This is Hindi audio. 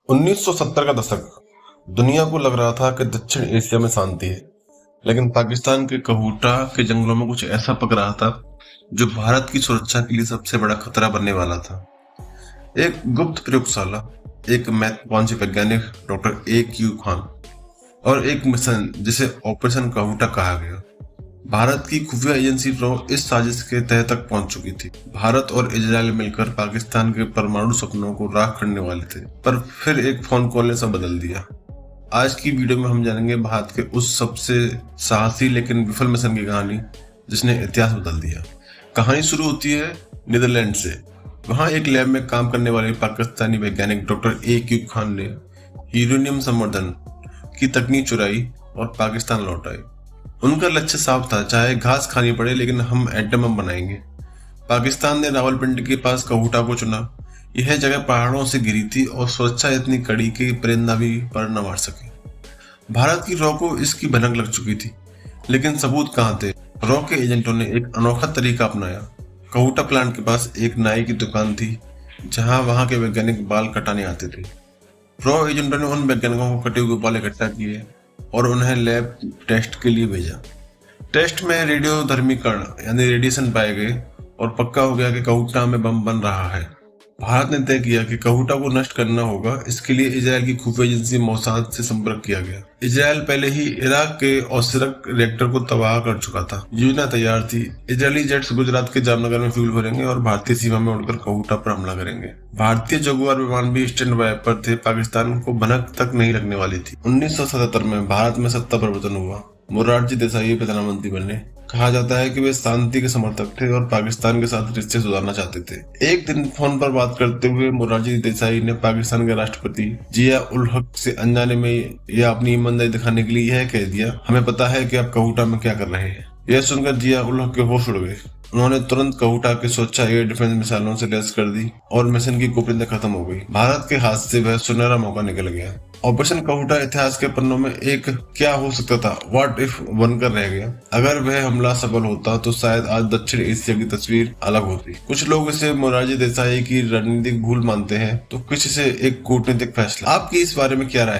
1970 का दशक। दुनिया को लग रहा था कि दक्षिण एशिया में शांति है, लेकिन पाकिस्तान के कहूटा के जंगलों में कुछ ऐसा पक रहा था जो भारत की सुरक्षा के लिए सबसे बड़ा खतरा बनने वाला था। एक गुप्त प्रयोगशाला, एक महत्वाकांक्षी वैज्ञानिक डॉक्टर A.Q. खान और एक मिशन जिसे ऑपरेशन कहूटा कहा गया। भारत की खुफिया एजेंसी रॉ इस साजिश के तह तक पहुंच चुकी थी। भारत और इजराइल मिलकर पाकिस्तान के परमाणु सपनों को राख करने वाले थे, पर फिर एक फोन कॉल ने सब बदल दिया। आज की वीडियो में हम जानेंगे भारत के उस सबसे साहसी लेकिन विफल मिशन की कहानी जिसने इतिहास बदल दिया। कहानी शुरू होती है नीदरलैंड से। वहां एक लैब में काम करने वाले पाकिस्तानी वैज्ञानिक डॉक्टर A.Q. खान ने यूरेनियम संवर्धन की तकनीक चुराई और पाकिस्तान लौट आए। उनका लक्ष्य साफ था, चाहे घास खानी पड़े लेकिन हम एटम बम बनाएंगे। पाकिस्तान ने रावलपिंडी के पास कहूटा को चुना। यह जगह पहाड़ों से घिरी थी और सुरक्षा इतनी कड़ी कि परिंदा भी पर न मार सके। भारत की रॉ को इसकी भनक लग चुकी थी, लेकिन सबूत कहाँ थे। रॉ के एजेंटों ने एक अनोखा तरीका अपनाया। कहूटा प्लांट के पास एक नाई की दुकान थी जहां वहां के वैज्ञानिक बाल कटाने आते थे। रॉ एजेंटों ने उन वैज्ञानिकों को कटे हुए बाल इकट्ठा किए और उन्हें लैब टेस्ट के लिए भेजा। टेस्ट में रेडियोधर्मी कण यानी रेडिएशन पाए गए और पक्का हो गया कि कहूटा में बम बन रहा है। भारत ने तय किया कि कहूटा को नष्ट करना होगा। इसके लिए इजराइल की खुफिया एजेंसी मोसाद से संपर्क किया गया। इजराइल पहले ही इराक के औसरक रिएक्टर को तबाह कर चुका था। योजना तैयार थी। इजरायली जेट्स गुजरात के जामनगर में फ्यूल भरेंगे और भारतीय सीमा में उड़कर कहूटा पर हमला करेंगे। भारतीय जगुआर विमान भी स्टैंड बाय पर थे। पाकिस्तान को भनक तक नहीं लगने वाली थी। 1977 में भारत में सत्ता परिवर्तन हुआ। मोरारजी देसाई प्रधानमंत्री बने। कहा जाता है कि वे शांति के समर्थक थे और पाकिस्तान के साथ रिश्ते सुधारना चाहते थे। एक दिन फोन पर बात करते हुए मोरारजी देसाई ने पाकिस्तान के राष्ट्रपति जिया उल हक से अनजाने में या अपनी ईमानदारी दिखाने के लिए यह कह दिया, हमें पता है कि आप कहूटा में क्या कर रहे हैं। यह सुनकर जिया उल हक के होश उड़ गए। उन्होंने तुरंत कहूटा के सुरक्षा एयर डिफेंस मिसाइलों से लैस कर दी और मिशन की गोपनीयता खत्म हो गई। भारत के हाथ से वह सुनहरा मौका निकल गया। ऑपरेशन कहूटा इतिहास के पन्नों में एक क्या हो सकता था, व्हाट इफ बनकर रह गया। अगर वह हमला सफल होता तो शायद आज दक्षिण एशिया की तस्वीर अलग होती। कुछ लोग इसे मोरारजी देसाई की रणनीतिक भूल मानते हैं तो कुछ इसे एक कूटनीतिक फैसला। आपकी इस बारे में क्या राय है?